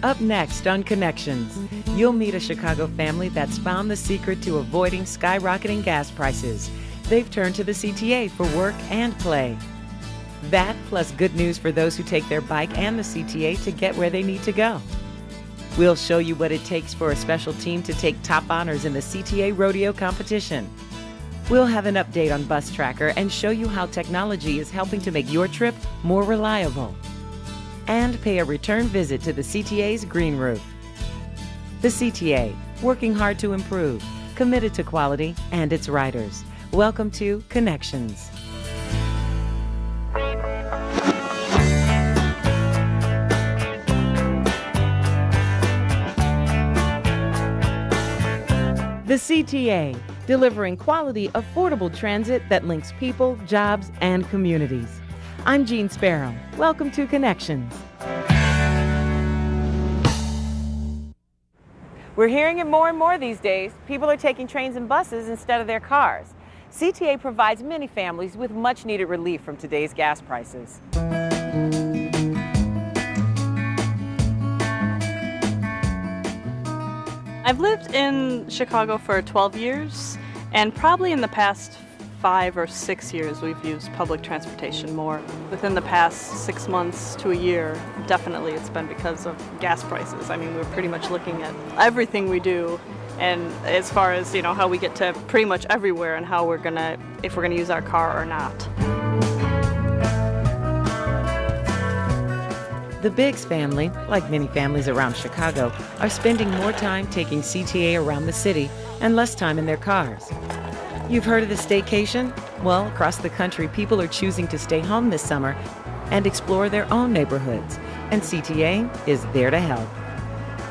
Up next on Connections, you'll meet a Chicago family that's found the secret to avoiding skyrocketing gas prices. They've turned to the CTA for work and play. That, plus good news for those who take their bike and the CTA to get where they need to go. We'll show you what it takes for a special team to take top honors in the CTA Rodeo competition. We'll have an update on Bus Tracker and show you how technology is helping to make your trip more reliable. And pay a return visit to the CTA's Green Roof. The CTA, working hard to improve, committed to quality and its riders. Welcome to Connections. The CTA, delivering quality, affordable transit that links people, jobs, and communities. I'm Jean Sparrow. Welcome to Connections. We're hearing it more and more these days. People are taking trains and buses instead of their cars. CTA provides many families with much needed relief from today's gas prices. I've lived in Chicago for 12 years, and probably in the past 5 or 6 years we've used public transportation more. Within the past 6 months to a year, definitely it's been because of gas prices. I mean, we're pretty much looking at everything we do, and as far as, you know, how we get to pretty much everywhere and how if we're gonna use our car or not. The Biggs family, like many families around Chicago, are spending more time taking CTA around the city and less time in their cars. You've heard of the staycation? Well, across the country, people are choosing to stay home this summer and explore their own neighborhoods, and CTA is there to help.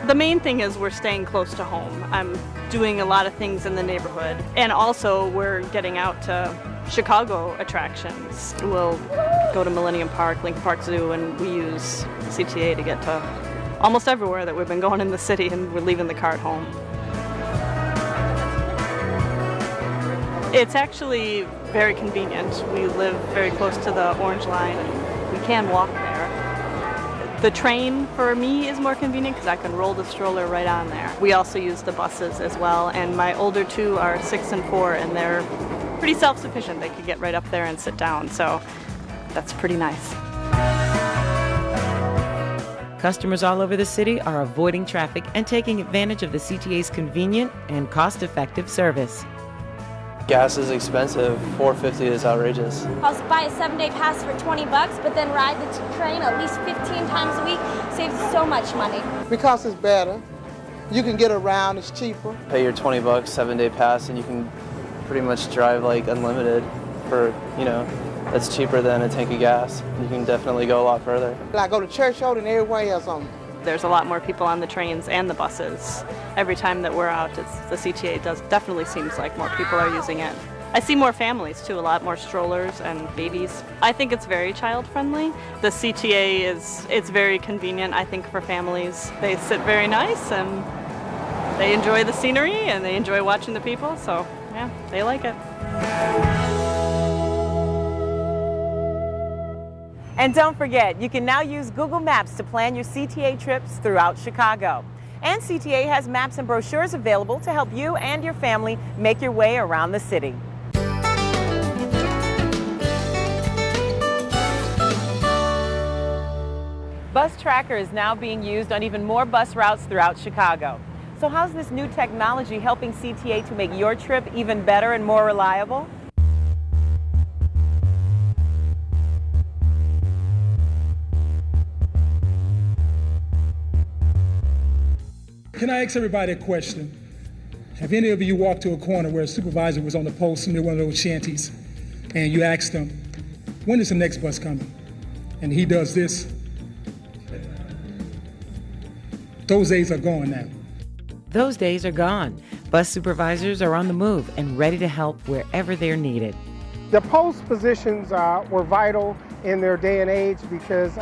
The main thing is we're staying close to home. I'm doing a lot of things in the neighborhood, and also we're getting out to Chicago attractions. We'll go to Millennium Park, Lincoln Park Zoo, and we use CTA to get to almost everywhere that we've been going in the city, and we're leaving the car at home. It's actually very convenient. We live very close to the Orange Line, and we can walk there. The train for me is more convenient because I can roll the stroller right on there. We also use the buses as well, and my older two are 6 and 4, and they're pretty self-sufficient. They could get right up there and sit down, so that's pretty nice. Customers all over the city are avoiding traffic and taking advantage of the CTA's convenient and cost-effective service. Gas is expensive. $4.50 is outrageous. I'll buy a 7-day pass for $20, but then ride the train at least 15 times a week. Saves so much money. Because it's better. You can get around, it's cheaper. Pay your $20 7-day pass and you can pretty much drive like unlimited for, that's cheaper than a tank of gas. You can definitely go a lot further. I go to church out and everywhere else on. There's a lot more people on the trains and the buses. Every time that we're out, the CTA definitely seems like more people are using it. I see more families too, a lot more strollers and babies. I think it's very child friendly. The CTA it's very convenient, I think, for families. They sit very nice and they enjoy the scenery and they enjoy watching the people, so yeah, they like it. And don't forget, you can now use Google Maps to plan your CTA trips throughout Chicago. And CTA has maps and brochures available to help you and your family make your way around the city. Bus Tracker is now being used on even more bus routes throughout Chicago. So how's this new technology helping CTA to make your trip even better and more reliable? Can I ask everybody a question? Have any of you walked to a corner where a supervisor was on the post near one of those shanties and you asked him, when is the next bus coming? And he does this. Those days are gone now. Those days are gone. Bus supervisors are on the move and ready to help wherever they're needed. The post positions were vital in their day and age because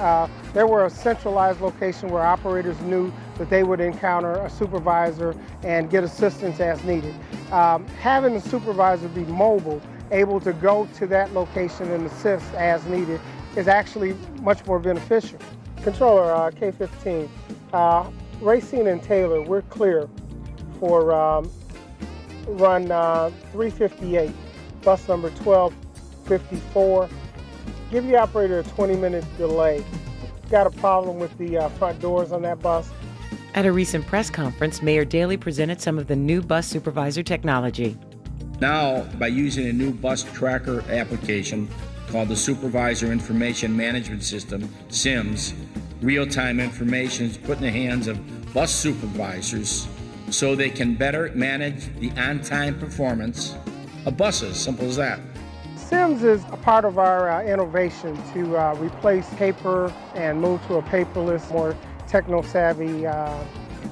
there were a centralized location where operators knew that they would encounter a supervisor and get assistance as needed. Having the supervisor be mobile, able to go to that location and assist as needed is actually much more beneficial. Controller, K15. Racine and Taylor, we're clear for run 358, bus number 1254. Give the operator a 20-minute delay. Got a problem with the front doors on that bus. At a recent press conference, Mayor Daley presented some of the new bus supervisor technology. Now, by using a new bus tracker application called the Supervisor Information Management System, SIMS, real-time information is put in the hands of bus supervisors so they can better manage the on-time performance of buses. Simple as that. SIMS is a part of our innovation to replace paper and move to a paperless, more techno-savvy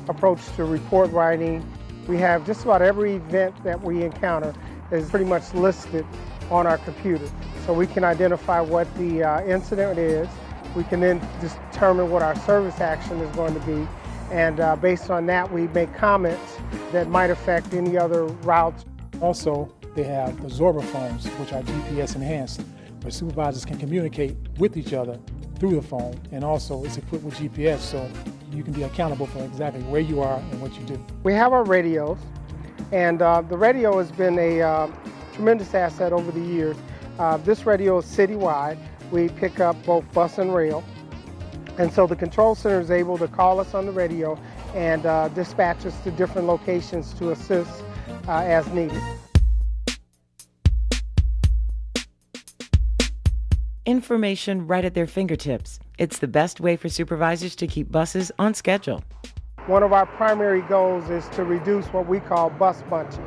approach to report writing. We have just about every event that we encounter is pretty much listed on our computer. So we can identify what the incident is. We can then determine what our service action is going to be. And based on that, we make comments that might affect any other routes. Also, they have the Zorba phones, which are GPS enhanced, where supervisors can communicate with each other through the phone, and also it's equipped with GPS, so you can be accountable for exactly where you are and what you do. We have our radios, and the radio has been a tremendous asset over the years. This radio is citywide. We pick up both bus and rail, and so the control center is able to call us on the radio and dispatch us to different locations to assist as needed. Information right at their fingertips. It's the best way for supervisors to keep buses on schedule. One of our primary goals is to reduce what we call bus bunching,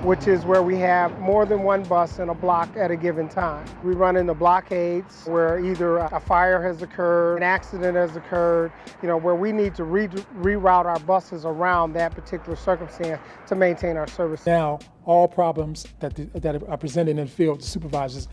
which is where we have more than one bus in a block at a given time. We run into blockades where either a fire has occurred, an accident has occurred, where we need to reroute our buses around that particular circumstance to maintain our service. Now, all problems that are presented in the field, the supervisors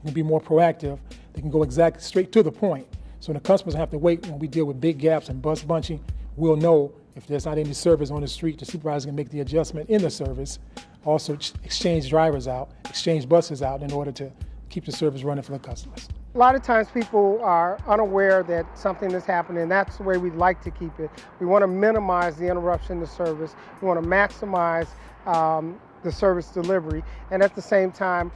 can be more proactive. They can go exactly straight to the point. So the customers have to wait when we deal with big gaps and bus bunching. We'll know if there's not any service on the street, the supervisor can make the adjustment in the service. Also exchange drivers out, exchange buses out in order to keep the service running for the customers. A lot of times people are unaware that something is happening. That's the way we'd like to keep it. We want to minimize the interruption to service. We want to maximize the service delivery. And at the same time,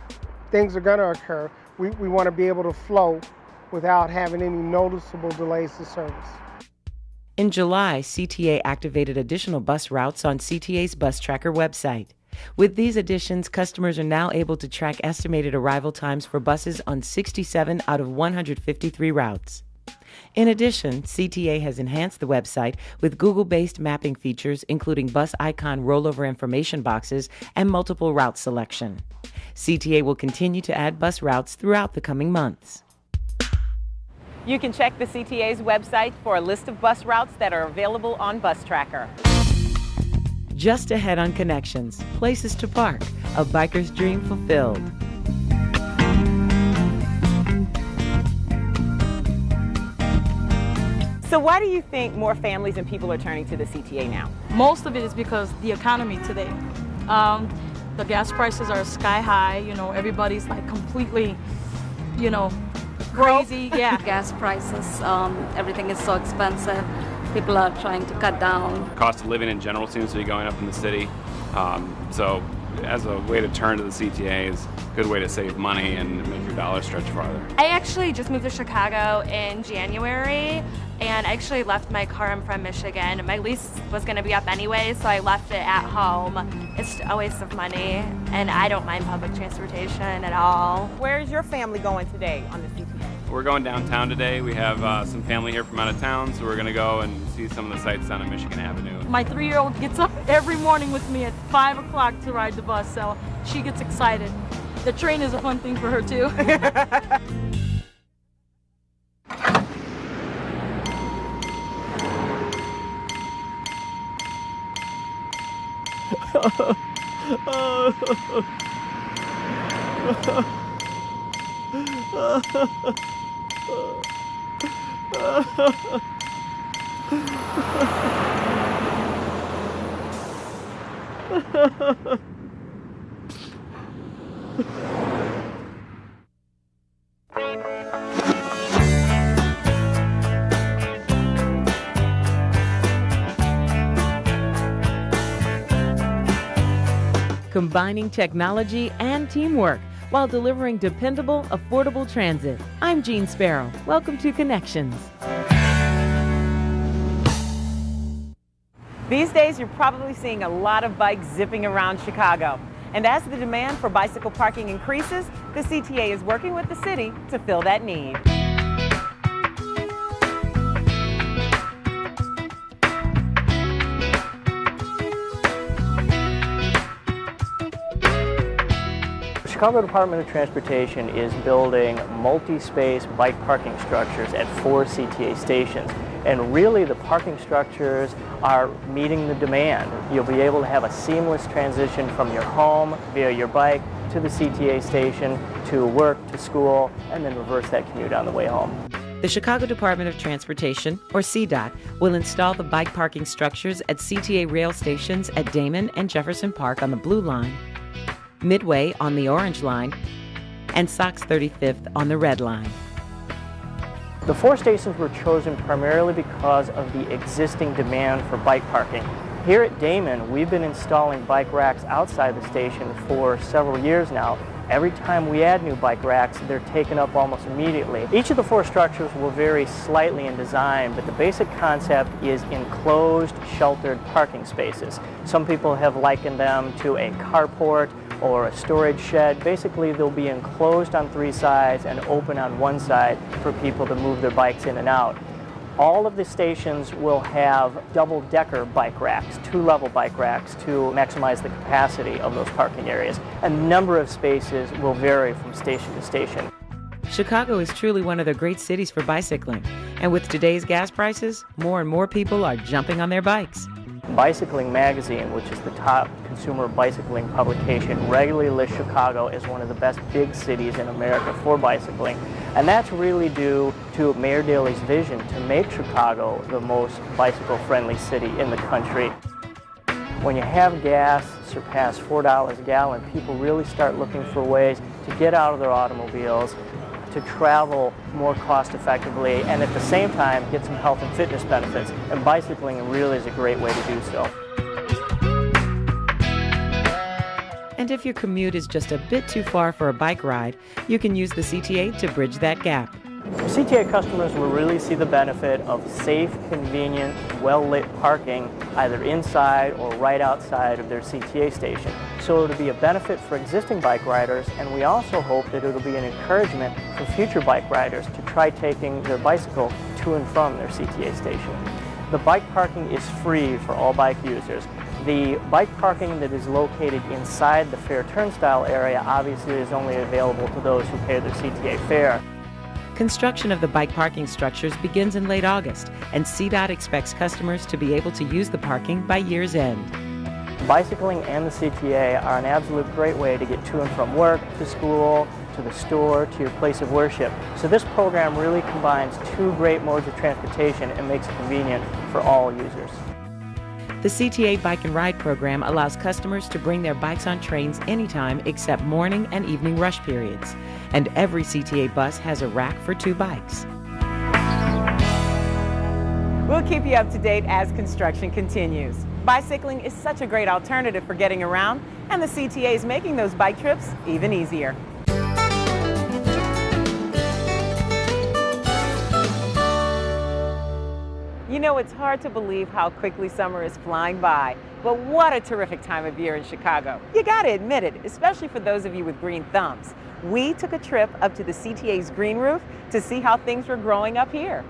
things are going to occur. We want to be able to flow without having any noticeable delays to service. In July, CTA activated additional bus routes on CTA's Bus Tracker website. With these additions, customers are now able to track estimated arrival times for buses on 67 out of 153 routes. In addition, CTA has enhanced the website with Google-based mapping features, including bus icon rollover information boxes and multiple route selection. CTA will continue to add bus routes throughout the coming months. You can check the CTA's website for a list of bus routes that are available on Bus Tracker. Just ahead on Connections, places to park, a biker's dream fulfilled. So why do you think more families and people are turning to the CTA now? Most of it is because the economy today. The gas prices are sky high, everybody's like completely, crazy. Yeah. Gas prices, everything is so expensive. People are trying to cut down. Cost of living in general seems to be going up in the city. So as a way to turn to the CTA is a good way to save money and make your dollar stretch farther. I actually just moved to Chicago in January, and I actually left my car. I'm from Michigan. My lease was going to be up anyway, so I left it at home. It's a waste of money, and I don't mind public transportation at all. Where's your family going today on the CTA? We're going downtown today. We have some family here from out of town, so we're going to go and see some of the sights down on Michigan Avenue. My 3-year-old gets up every morning with me at 5 o'clock to ride the bus, so she gets excited. The train is a fun thing for her, too. combining technology and teamwork while delivering dependable, affordable transit. I'm Jean Sparrow. Welcome to Connections. These days, you're probably seeing a lot of bikes zipping around Chicago. And as the demand for bicycle parking increases, the CTA is working with the city to fill that need. Chicago Department of Transportation is building multi-space bike parking structures at 4 CTA stations. And really the parking structures are meeting the demand. You'll be able to have a seamless transition from your home via your bike to the CTA station, to work, to school, and then reverse that commute on the way home. The Chicago Department of Transportation, or CDOT, will install the bike parking structures at CTA rail stations at Damon and Jefferson Park on the Blue Line, Midway on the Orange Line, and Sox 35th on the Red Line. The 4 stations were chosen primarily because of the existing demand for bike parking. Here at Damon, we've been installing bike racks outside the station for several years now. Every time we add new bike racks, they're taken up almost immediately. Each of the 4 structures will vary slightly in design, but the basic concept is enclosed, sheltered parking spaces. Some people have likened them to a carport or a storage shed. Basically, they'll be enclosed on 3 sides and open on one side for people to move their bikes in and out. All of the stations will have double-decker bike racks, 2-level bike racks, to maximize the capacity of those parking areas. And the number of spaces will vary from station to station. Chicago is truly one of the great cities for bicycling, and with today's gas prices, more and more people are jumping on their bikes. Bicycling Magazine, which is the top consumer bicycling publication, regularly lists Chicago as one of the best big cities in America for bicycling. And that's really due to Mayor Daley's vision to make Chicago the most bicycle-friendly city in the country. When you have gas surpass $4 a gallon, people really start looking for ways to get out of their automobiles, to travel more cost effectively, and at the same time get some health and fitness benefits. And bicycling really is a great way to do so. And if your commute is just a bit too far for a bike ride, you can use the CTA to bridge that gap. CTA customers will really see the benefit of safe, convenient, well-lit parking either inside or right outside of their CTA station. So it'll be a benefit for existing bike riders, and we also hope that it'll be an encouragement for future bike riders to try taking their bicycle to and from their CTA station. The bike parking is free for all bike users. The bike parking that is located inside the fare turnstile area obviously is only available to those who pay their CTA fare. Construction of the bike parking structures begins in late August, and CDOT expects customers to be able to use the parking by year's end. Bicycling and the CTA are an absolute great way to get to and from work, to school, to the store, to your place of worship. So this program really combines 2 great modes of transportation and makes it convenient for all users. The CTA Bike and Ride program allows customers to bring their bikes on trains anytime except morning and evening rush periods. And every CTA bus has a rack for 2 bikes. We'll keep you up to date as construction continues. Bicycling is such a great alternative for getting around, and the CTA is making those bike trips even easier. You know, it's hard to believe how quickly summer is flying by, but what a terrific time of year in Chicago. You gotta admit it, especially for those of you with green thumbs. We took a trip up to the CTA's Green Roof to see how things were growing up here.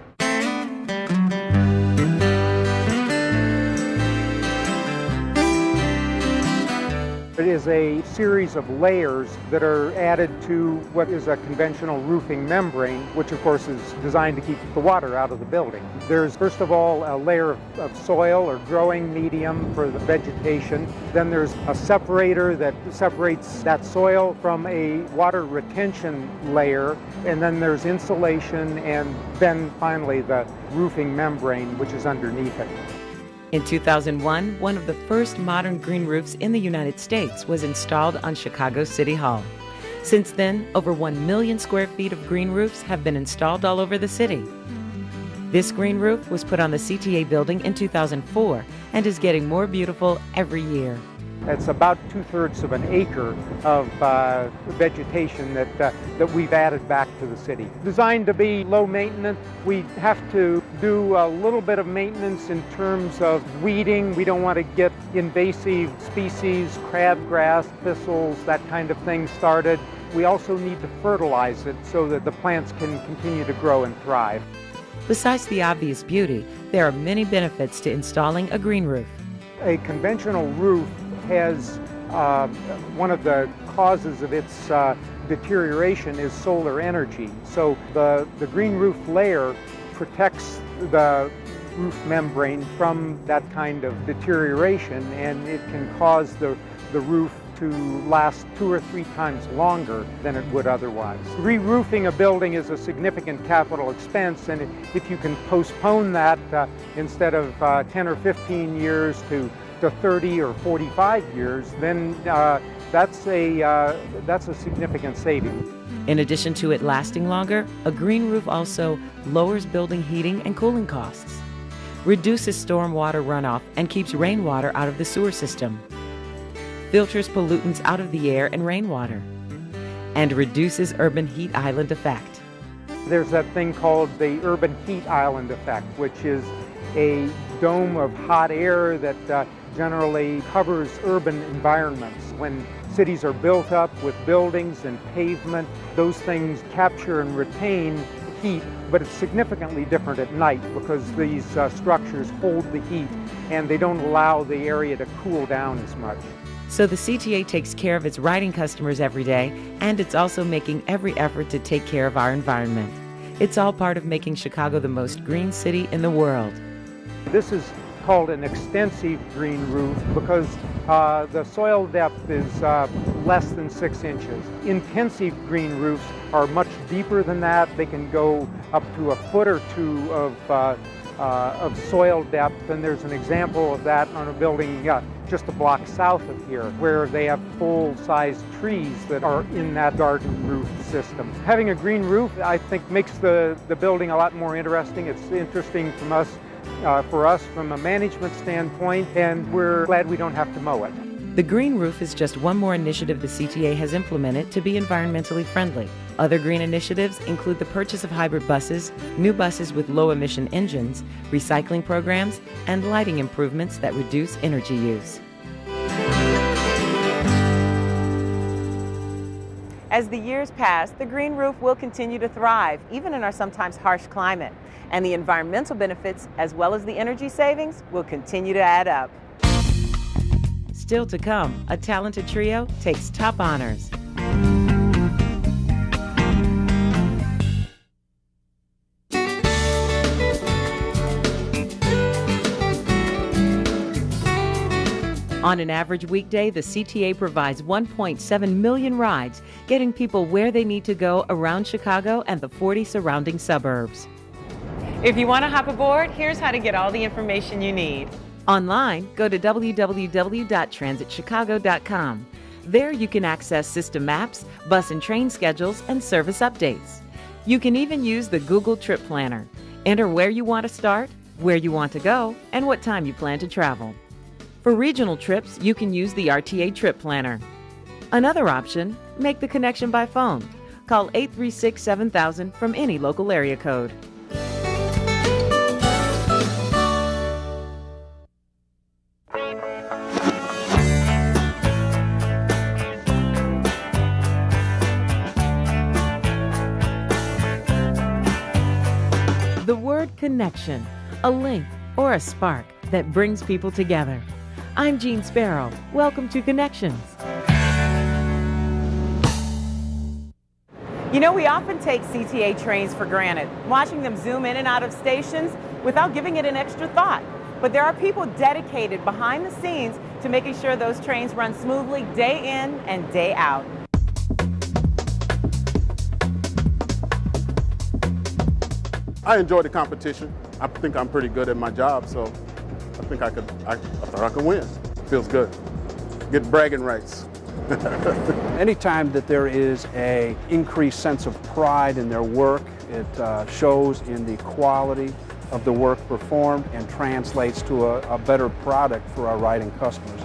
It is a series of layers that are added to what is a conventional roofing membrane, which of course is designed to keep the water out of the building. There's first of all a layer of soil or growing medium for the vegetation. Then there's a separator that separates that soil from a water retention layer. And then there's insulation, and then finally the roofing membrane, which is underneath it. In 2001, one of the first modern green roofs in the United States was installed on Chicago City Hall. Since then, over 1 million square feet of green roofs have been installed all over the city. This green roof was put on the CTA building in 2004 and is getting more beautiful every year. It's about 2/3 of an acre of vegetation that we've added back to the city. Designed to be low maintenance, we have to do a little bit of maintenance in terms of weeding. We don't want to get invasive species, crabgrass, thistles, that kind of thing started. We also need to fertilize it so that the plants can continue to grow and thrive. Besides the obvious beauty, there are many benefits to installing a green roof. A conventional roof has one of the causes of its deterioration is solar energy. So the green roof layer protects the roof membrane from that kind of deterioration, and it can cause the roof to last 2 or 3 times longer than it would otherwise. Re-roofing a building is a significant capital expense, and if you can postpone that instead of 10 or 15 years to 30 or 45 years, then that's a significant saving. In addition to it lasting longer, a green roof also lowers building heating and cooling costs, reduces stormwater runoff and keeps rainwater out of the sewer system, filters pollutants out of the air and rainwater, and reduces urban heat island effect. There's that thing called the urban heat island effect, which is a dome of hot air that generally covers urban environments. When cities are built up with buildings and pavement, those things capture and retain heat, but it's significantly different at night because these structures hold the heat and they don't allow the area to cool down as much. So the CTA takes care of its riding customers every day, and it's also making every effort to take care of our environment. It's all part of making Chicago the most green city in the world. This is called an extensive green roof because the soil depth is less than 6 inches. Intensive green roofs are much deeper than that. They can go up to 1 foot or 2 of soil depth, and there's an example of that on a building just a block south of here, where they have full-size trees that are in that garden roof system. Having a green roof, I think, makes the building a lot more interesting. It's interesting for us from a management standpoint, and we're glad we don't have to mow it. The green roof is just one more initiative the CTA has implemented to be environmentally friendly. Other green initiatives include the purchase of hybrid buses, new buses with low-emission engines, recycling programs, and lighting improvements that reduce energy use. As the years pass, the green roof will continue to thrive, even in our sometimes harsh climate. And the environmental benefits, as well as the energy savings, will continue to add up. Still to come, a talented trio takes top honors. On an average weekday, the CTA provides 1.7 million rides, getting people where they need to go around Chicago and the 40 surrounding suburbs. If you want to hop aboard, here's how to get all the information you need. Online, go to www.transitchicago.com. There you can access system maps, bus and train schedules, and service updates. You can even use the Google Trip Planner. Enter where you want to start, where you want to go, and what time you plan to travel. For regional trips, you can use the RTA Trip Planner. Another option, make the connection by phone. Call 836-7000 from any local area code. The word connection, a link or a spark that brings people together. I'm Jean Sparrow. Welcome to Connections. You know, we often take CTA trains for granted, watching them zoom in and out of stations without giving it an extra thought. But there are people dedicated behind the scenes to making sure those trains run smoothly day in and day out. I enjoy the competition. I think I'm pretty good at my job, so I think I thought I could win. Feels good. Get bragging rights. Anytime that there is an increased sense of pride in their work, it shows in the quality of the work performed and translates to a better product for our riding customers.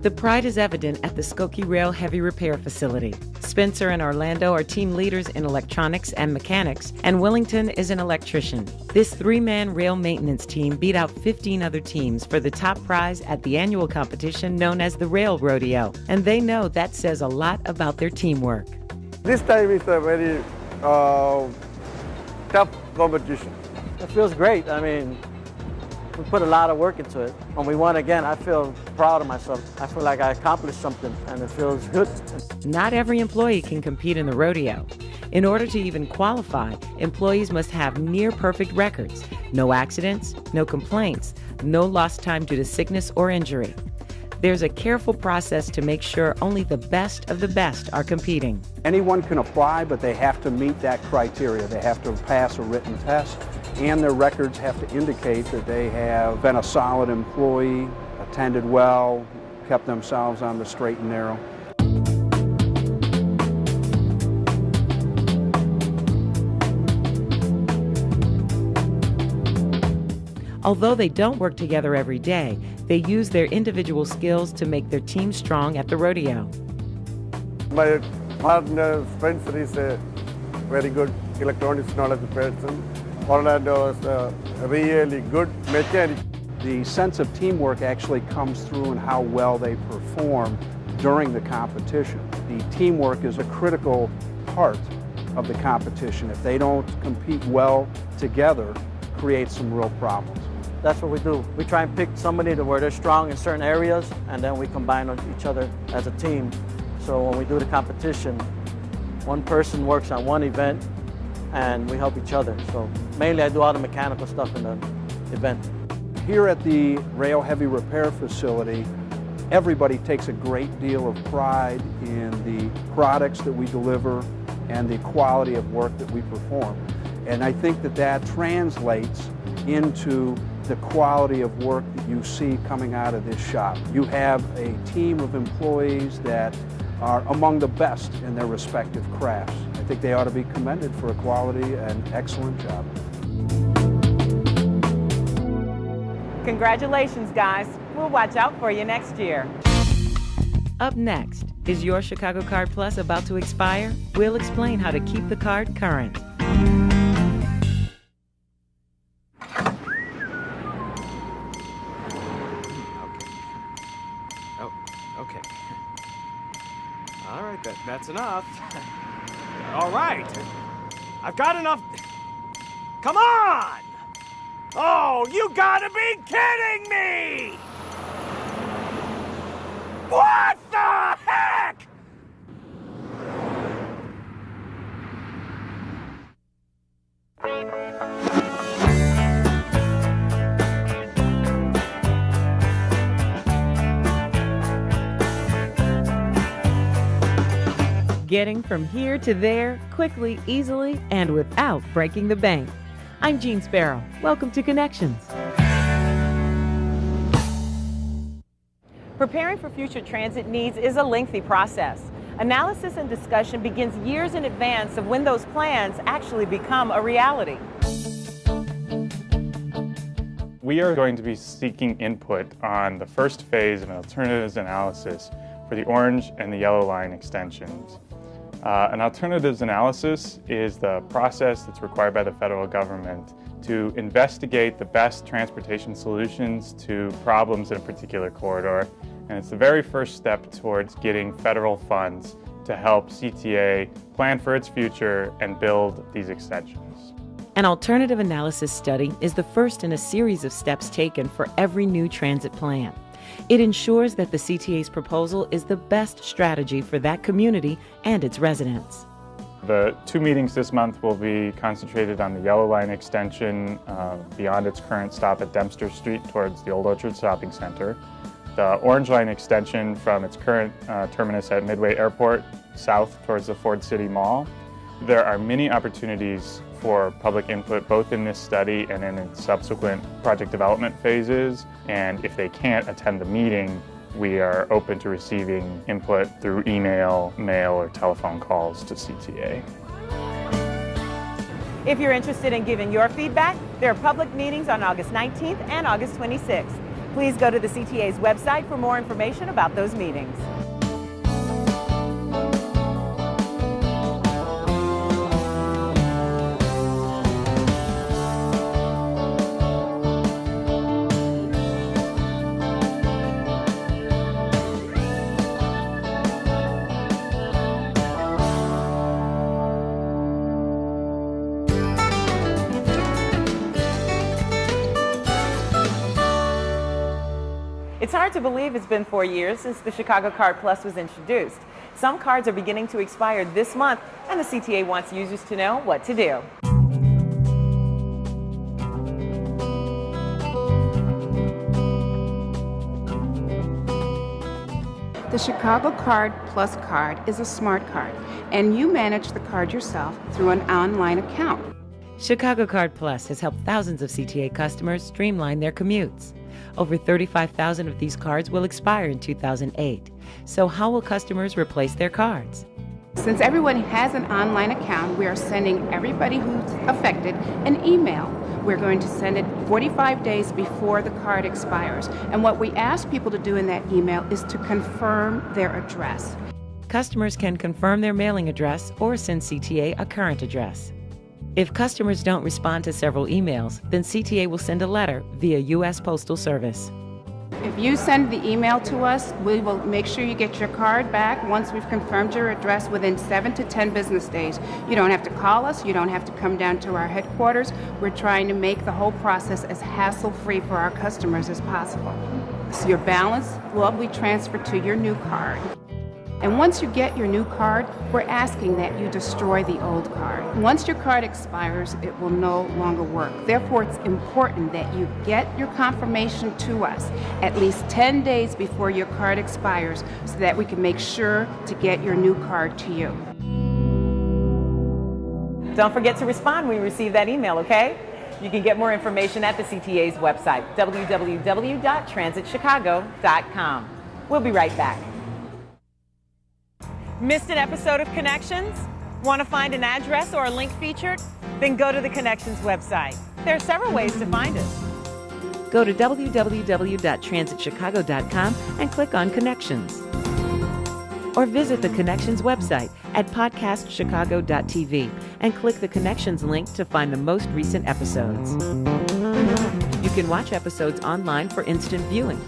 The pride is evident at the Skokie Rail Heavy Repair Facility. Spencer and Orlando are team leaders in electronics and mechanics, and Wellington is an electrician. This three-man rail maintenance team beat out 15 other teams for the top prize at the annual competition known as the Rail Rodeo, and they know that says a lot about their teamwork. This time is a very tough competition. It feels great. I mean, we put a lot of work into it. When we won again, I feel proud of myself. I feel like I accomplished something, and it feels good. Not every employee can compete in the rodeo. In order to even qualify, employees must have near-perfect records. No accidents, no complaints, no lost time due to sickness or injury. There's a careful process to make sure only the best of the best are competing. Anyone can apply, but they have to meet that criteria. They have to pass a written test, and their records have to indicate that they have been a solid employee, attended well, kept themselves on the straight and narrow. Although they don't work together every day, they use their individual skills to make their team strong at the rodeo. My partner Spencer is a very good electronics knowledge person. Orlando is a really good mechanic. The sense of teamwork actually comes through in how well they perform during the competition. The teamwork is a critical part of the competition. If they don't compete well together, it creates some real problems. That's what we do. We try and pick somebody where they're strong in certain areas, and then we combine on each other as a team. So when we do the competition, one person works on one event, and we help each other. So mainly I do all the mechanical stuff in the event. Here at the Rail Heavy Repair Facility, everybody takes a great deal of pride in the products that we deliver and the quality of work that we perform. And I think that that translates into the quality of work that you see coming out of this shop. You have a team of employees that are among the best in their respective crafts. I think they ought to be commended for a quality and excellent job. Congratulations, guys. We'll watch out for you next year. Up next, is your Chicago Card Plus about to expire? We'll explain how to keep the card current. Okay. All right, that's enough. All right. I've got enough. Come on! Oh, you gotta be kidding me! What the heck? Getting from here to there quickly, easily, and without breaking the bank. I'm Jean Sparrow. Welcome to Connections. Preparing for future transit needs is a lengthy process. Analysis and discussion begins years in advance of when those plans actually become a reality. We are going to be seeking input on the first phase of an alternatives analysis for the orange and the yellow line extensions. An alternatives analysis is the process that's required by the federal government to investigate the best transportation solutions to problems in a particular corridor. And it's the very first step towards getting federal funds to help CTA plan for its future and build these extensions. An alternative analysis study is the first in a series of steps taken for every new transit plan. It ensures that the CTA's proposal is the best strategy for that community and its residents. The two meetings this month will be concentrated on the yellow line extension beyond its current stop at Dempster Street towards the Old Orchard Shopping Center, the orange line extension from its current terminus at Midway Airport south towards the Ford City Mall. There are many opportunities for public input both in this study and in its subsequent project development phases, and if they can't attend the meeting, we are open to receiving input through email, mail, or telephone calls to CTA. If you're interested in giving your feedback, there are public meetings on August 19th and August 26th. Please go to the CTA's website for more information about those meetings. It's hard to believe it's been 4 years since the Chicago Card Plus was introduced. Some cards are beginning to expire this month, and the CTA wants users to know what to do. The Chicago Card Plus card is a smart card, and you manage the card yourself through an online account. Chicago Card Plus has helped thousands of CTA customers streamline their commutes. Over 35,000 of these cards will expire in 2008. So how will customers replace their cards? Since everyone has an online account, we are sending everybody who's affected an email. We're going to send it 45 days before the card expires. And what we ask people to do in that email is to confirm their address. Customers can confirm their mailing address or send CTA a current address. If customers don't respond to several emails, then CTA will send a letter via U.S. Postal Service. If you send the email to us, we will make sure you get your card back once we've confirmed your address within 7 to 10 business days. You don't have to call us. You don't have to come down to our headquarters. We're trying to make the whole process as hassle-free for our customers as possible. So your balance will be transferred to your new card. And once you get your new card, we're asking that you destroy the old card. Once your card expires, it will no longer work. Therefore, it's important that you get your confirmation to us at least 10 days before your card expires so that we can make sure to get your new card to you. Don't forget to respond when you receive that email, okay? You can get more information at the CTA's website, www.transitchicago.com. We'll be right back. Missed an episode of Connections? Want to find an address or a link featured? Then go to the Connections website. There are several ways to find us. Go to www.transitchicago.com and click on Connections. Or visit the Connections website at podcastchicago.tv and click the Connections link to find the most recent episodes. You can watch episodes online for instant viewing.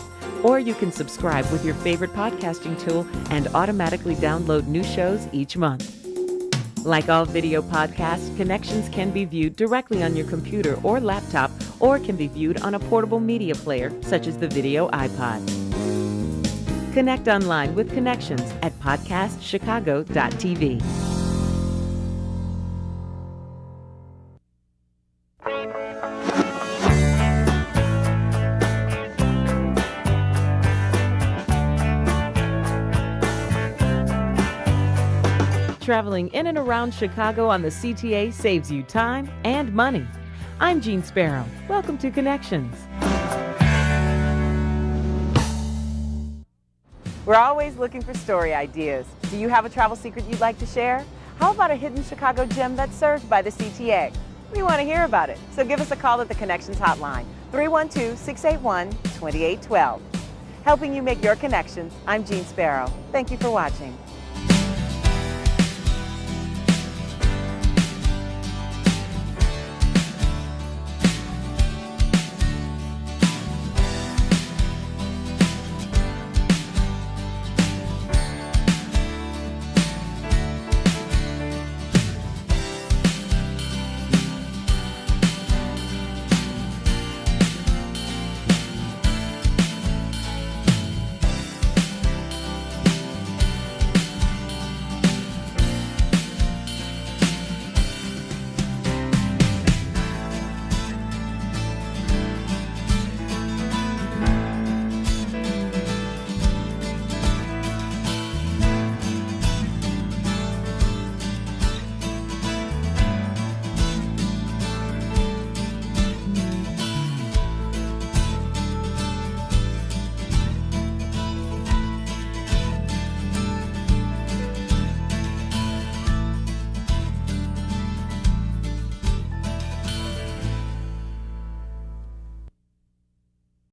Or you can subscribe with your favorite podcasting tool and automatically download new shows each month. Like all video podcasts, Connections can be viewed directly on your computer or laptop, or can be viewed on a portable media player, such as the Video iPod. Connect online with Connections at podcastchicago.tv. Traveling in and around Chicago on the CTA saves you time and money. I'm Jean Sparrow. Welcome to Connections. We're always looking for story ideas. Do you have a travel secret you'd like to share? How about a hidden Chicago gem that's served by the CTA? We want to hear about it, so give us a call at the Connections hotline, 312-681-2812. Helping you make your connections, I'm Jean Sparrow. Thank you for watching.